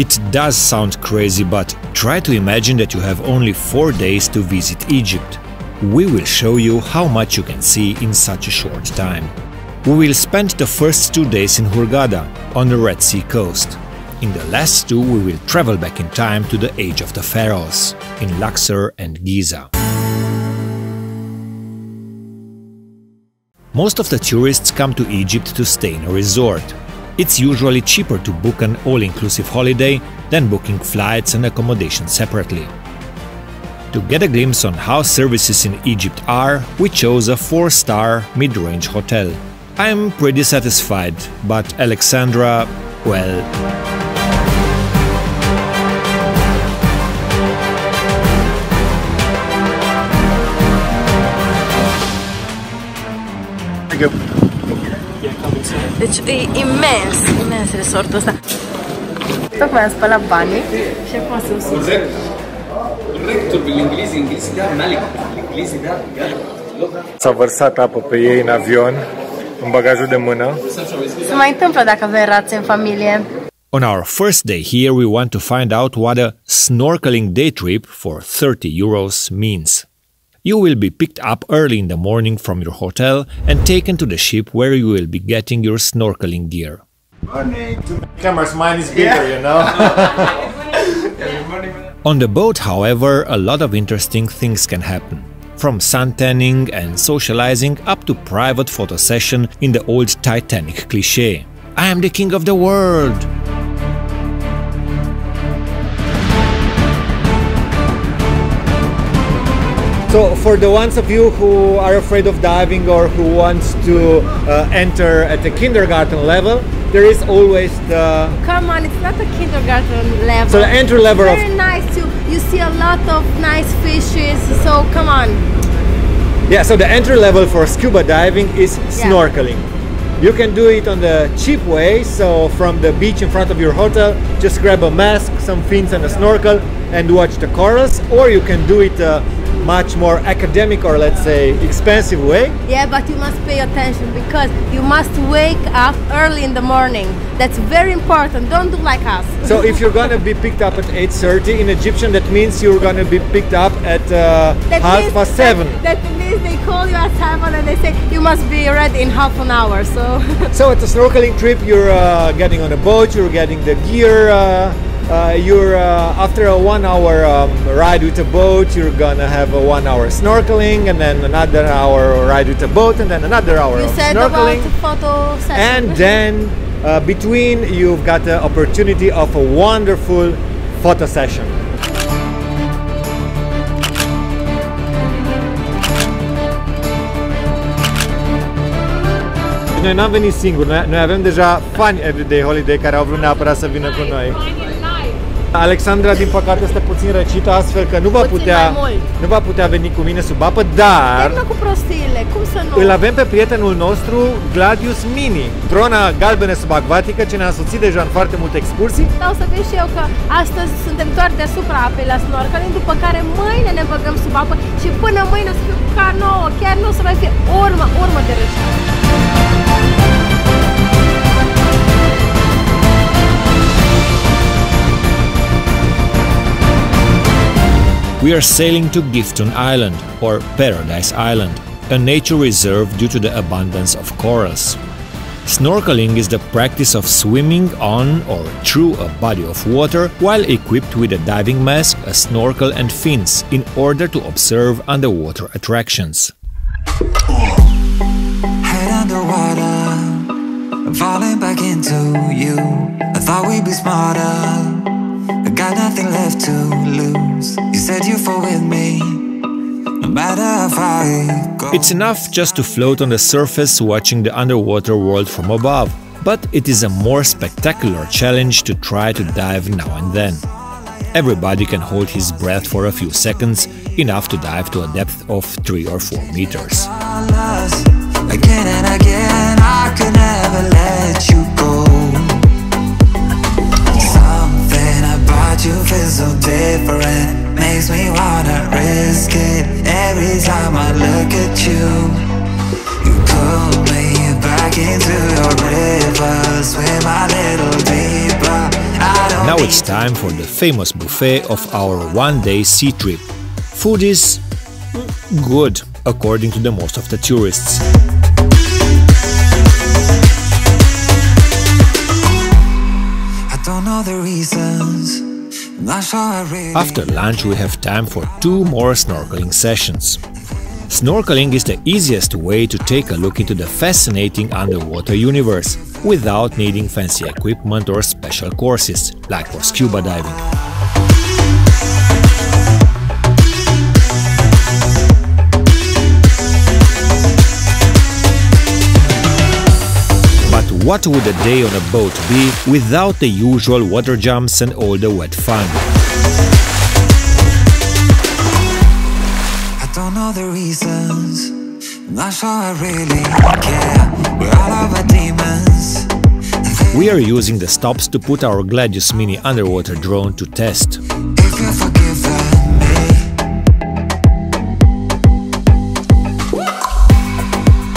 It does sound crazy, but try to imagine that you have only 4 days to visit Egypt. We will show you how much you can see in such a short time. We will spend the first 2 days in Hurghada, on the Red Sea coast. In the last 2 we will travel back in time to the age of the pharaohs, in Luxor and Giza. Most of the tourists come to Egypt to stay in a resort. It's usually cheaper to book an all-inclusive holiday than booking flights and accommodation separately. To get a glimpse on how services in Egypt are, we chose a 4-star mid-range hotel. I'm pretty satisfied, but Alexandra, well... Deci e imens resortul ăsta. Tocmai am spălat banii și acum sunt sus. Corect, englezii, da, englezii, da. S-a vărsat apă pe ei în avion, în bagajul de mână. Se mai întâmplă dacă avem rațe în familie. On our first day here, we want to find out what a snorkeling day trip for 30 euros means. You will be picked up early in the morning from your hotel and taken to the ship where you will be getting your snorkeling gear. Camera's mine is bigger, you know? On the boat, however, a lot of interesting things can happen. From sun tanning and socializing up to private photo session in the old Titanic cliché. I am the king of the world! So, for the ones of you who are afraid of diving or who wants to enter at the kindergarten level, there is always the... Come on, it's not a kindergarten level. So the entry level it's very nice too. You see a lot of nice fishes, so come on. Yeah, so the entry level for scuba diving is snorkeling. You can do it on the cheap way, so from the beach in front of your hotel, just grab a mask, some fins and a snorkel and watch the corals, or you can do it much more academic or let's say expensive way. Yeah, but you must pay attention because you must wake up early in the morning. That's very important. Don't do like us. So if you're gonna be picked up at 8:30 in Egyptian, that means you're gonna be picked up at 7:30. That means they call you at 7 and they say you must be ready in half an hour. So at the snorkeling trip, you're getting on a boat, you're getting the gear. After a 1 hour ride with a boat, you're gonna have a 1 hour snorkeling, and then another hour ride with a boat, and then another hour of snorkeling. Photo session. And then between, you've got the opportunity of a wonderful photo session. Noi n-am venit singuri, noi avem deja fani Everyday Holiday care au vrut neapărat să vină cu noi. Alexandra, din păcate, este puțin răcită, astfel că nu va putea veni cu mine sub apă, dar cu prostiile, cum să nu? Îl avem pe prietenul nostru, Gladius Mini, drona galbenă subacvatică, ce ne-a însoțit deja în foarte multe excursii. Vreau să vezi și eu că astăzi suntem doar deasupra apei la snorkeling, după care mâine ne băgăm sub apă și până mâine o să fie ca nouă, chiar nu o să mai fie urmă de răcită. We are sailing to Gifton Island, or Paradise Island, a nature reserve due to the abundance of corals. Snorkeling is the practice of swimming on or through a body of water while equipped with a diving mask, a snorkel and fins in order to observe underwater attractions. Head underwater, falling back into you. I thought we'd be smarter. I got nothing left to lose. You said you fall with me, no matter how far it goes. It's enough just to float on the surface watching the underwater world from above, but it is a more spectacular challenge to try to dive now and then. Everybody can hold his breath for a few seconds, enough to dive to a depth of 3 or 4 meters. Again and again, I could never let you go. You feel so different, makes me wanna risk it. Every time I look at you, you pull me back into your river, swim a little deeper. Now it's time for the famous buffet of our one-day sea trip. Food is good, according to the most of the tourists. I don't know the reasons. Not sure I really. After lunch we have time for 2 more snorkeling sessions. Snorkeling is the easiest way to take a look into the fascinating underwater universe, without needing fancy equipment or special courses, like for scuba diving. But what would a day on a boat be without the usual water jumps and all the wet fun? I don't know the reasons. Not sure I really care. We're all our demons. We are using the stops to put our Gladius Mini underwater drone to test. If you're forgiven me.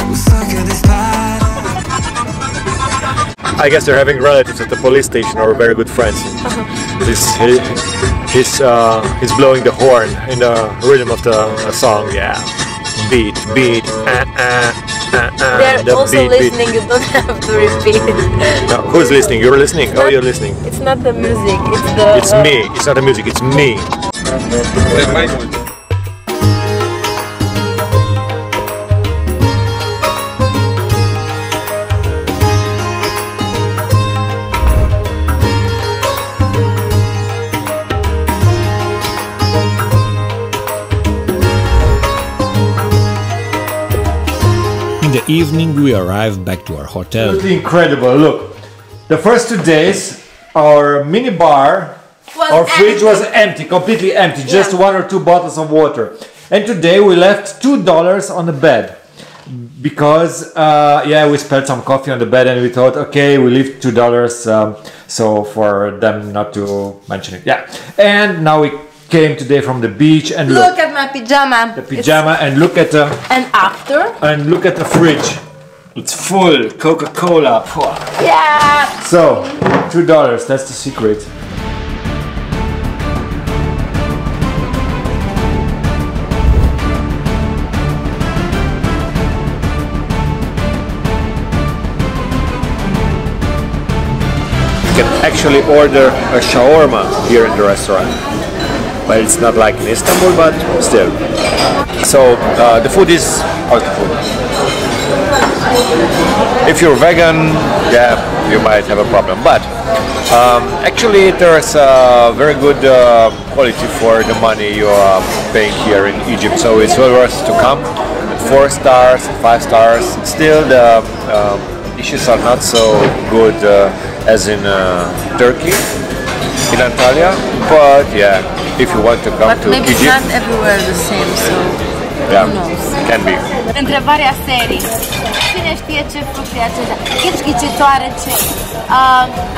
We'll circle this path. I guess they're having relatives at the police station or very good friends. He's blowing the horn in the rhythm of the song. Yeah, beat. They're The also beat. listening, you don't have to repeat it. No, who's listening? You're listening? Oh, you're listening. It's not the music, it's the... It's me. It's not the music. It's me. In the evening we arrive back to our hotel. Absolutely incredible. Look, the first 2 days, our mini bar, our fridge was empty, completely empty, just 1 or 2 bottles of water. And today we left $2 on the bed because, we spilled some coffee on the bed and we thought, okay, we leave $2, so for them not to mention it. Yeah, and now we came today from the beach and Look at my pyjama. the pyjama and look at the fridge. It's full Coca-Cola. Yeah! So $2, that's the secret. You can actually order a shawarma here in the restaurant. But it's not like in Istanbul, but still. So the food is how's the food? If you're vegan, yeah, you might have a problem. But actually, there's a very good quality for the money you are paying here in Egypt. So it's well worth to come. At 4 stars, 5 stars. Still, the dishes are not so good as in Turkey, in Antalya. But yeah. If you want to come to maybe Egypt, it's not everywhere the same, so yeah, who knows? can be. Întrebarea serii. Cine știe ce fruct e acesta? Ghicitoare ce?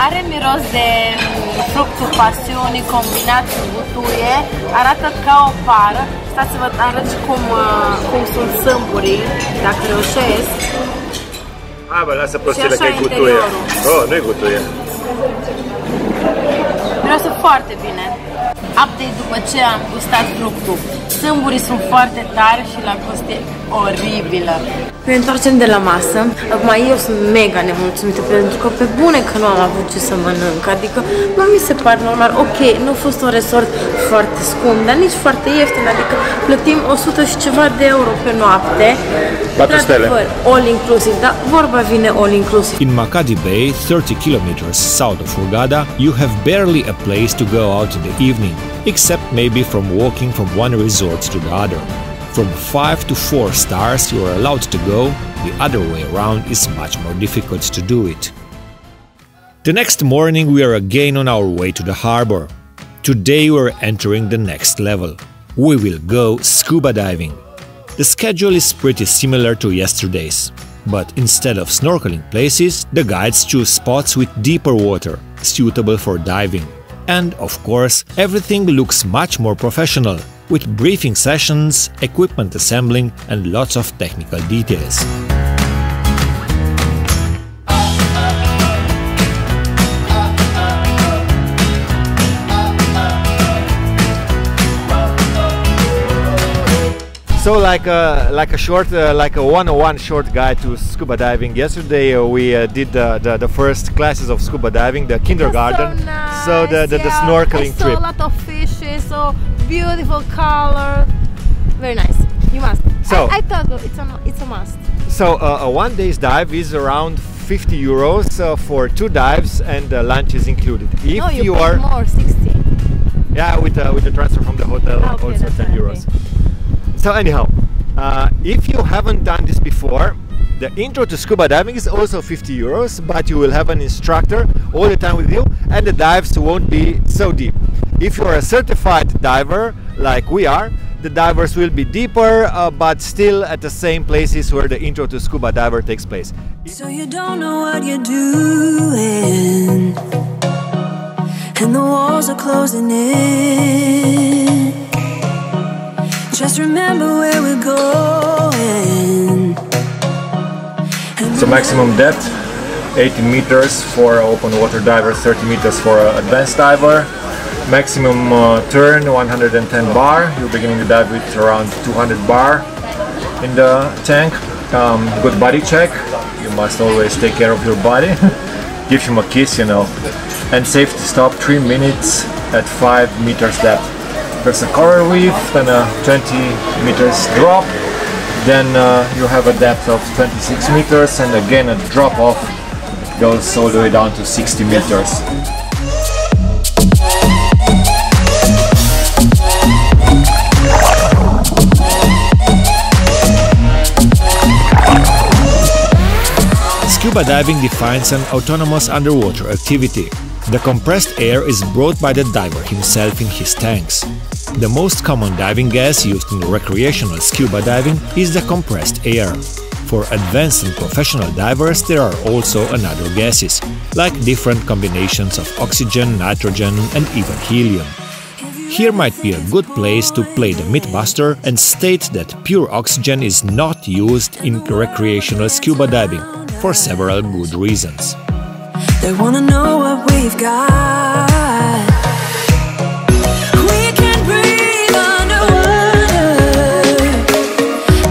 Are miros de fructul pasiunii combinat cu butuie, arată ca o pară. Stați să vă arăt cum sunt sâmburii, dacă reușesc. Bă, lasă prostile că e gutuie. Oh, nu e gutuie. Miroase foarte bine. Update după ce am gustat fructul. Sâmburii sunt foarte tari și la coste oribilă. Ne întoarcem de la masă. Acum eu sunt mega nemulțumită pentru că pe bune că nu am avut ce să mănânc. Adică nu mi se pare normal. Ok, nu a fost un resort foarte scump, dar nici foarte ieftin. Adică plătim 100 și ceva de euro pe noapte. 4 stele. All inclusive, dar vorba vine all inclusive. In Makadi Bay, 30 kilometers south of Hurghada, you have barely a place to go out in the evening, except maybe from walking from one resort to the other. From 5 to 4 stars you are allowed to go, the other way around is much more difficult to do it. The next morning we are again on our way to the harbor. Today we are entering the next level. We will go scuba diving. The schedule is pretty similar to yesterday's, but instead of snorkeling places, the guides choose spots with deeper water, suitable for diving. And, of course, everything looks much more professional, with briefing sessions, equipment assembling and lots of technical details. So like a short, like a 101 short guide to scuba diving. Yesterday we did the first classes of scuba diving, the kindergarten. So nice. So the snorkeling trip. I saw a lot of fishes, so beautiful color. Very nice. You must. So I thought it's a must. So a 1 day's dive is around 50 euros for 2 dives, and lunch is included. If no, you are more, 60. Yeah, with the transfer from the hotel, Okay, also 10 euros. Okay. So anyhow, if you haven't done this before, the intro to scuba diving is also 50 euros, but you will have an instructor all the time with you, and the dives won't be so deep. If you are a certified diver, like we are, the divers will be deeper, but still at the same places where the intro to scuba diver takes place. So you don't know what you're doing, and the walls are closing in. Just remember where we're going. So maximum depth 80 meters for open water diver, 30 meters for an advanced diver. Maximum turn 110 bar. You're beginning to dive with around 200 bar in the tank. Good body check. You must always take care of your body. Give him a kiss, you know. And safety stop 3 minutes at 5 meters depth. There's a coral reef, then a 20 meters drop. Then you have a depth of 26 meters, and again a drop off goes all the way down to 60 meters. Scuba diving defines an autonomous underwater activity. The compressed air is brought by the diver himself in his tanks. The most common diving gas used in recreational scuba diving is the compressed air. For advanced and professional divers there are also another gases, like different combinations of oxygen, nitrogen and even helium. Here might be a good place to play the mythbuster and state that pure oxygen is not used in recreational scuba diving, for several good reasons. They wanna know what we've got. We can breathe underwater.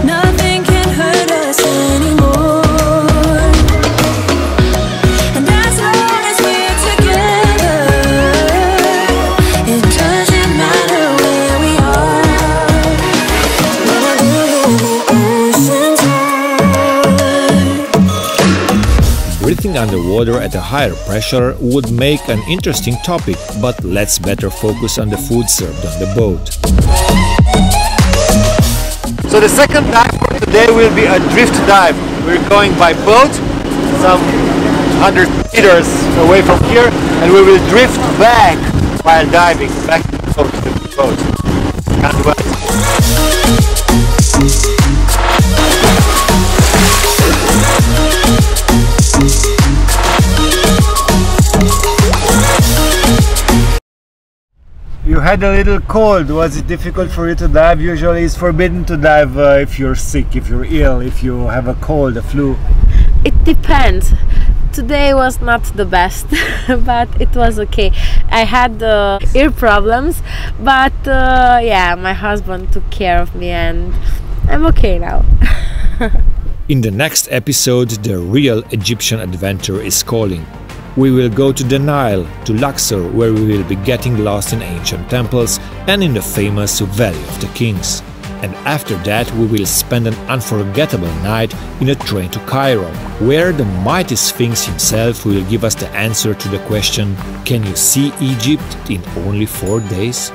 Nothing can hurt us anymore. And as long as we're together, it doesn't matter where we are. When I live in the ocean's heart. Breathing underwater at a higher pressure would make an interesting topic, but let's better focus on the food served on the boat. So the second dive for today will be a drift dive. We're going by boat, some 100 meters away from here, and we will drift back while diving, back to the boat. Can't wait. You had a little cold. Was it difficult for you to dive? Usually it's forbidden to dive if you're sick, if you're ill, if you have a cold, a flu. It depends. Today was not the best, but it was okay. I had ear problems, but yeah, my husband took care of me and I'm okay now. In the next episode, the real Egyptian adventure is calling. We will go to the Nile, to Luxor, where we will be getting lost in ancient temples and in the famous Valley of the Kings. And after that we will spend an unforgettable night in a train to Cairo, where the mighty Sphinx himself will give us the answer to the question, can you see Egypt in only 4 days?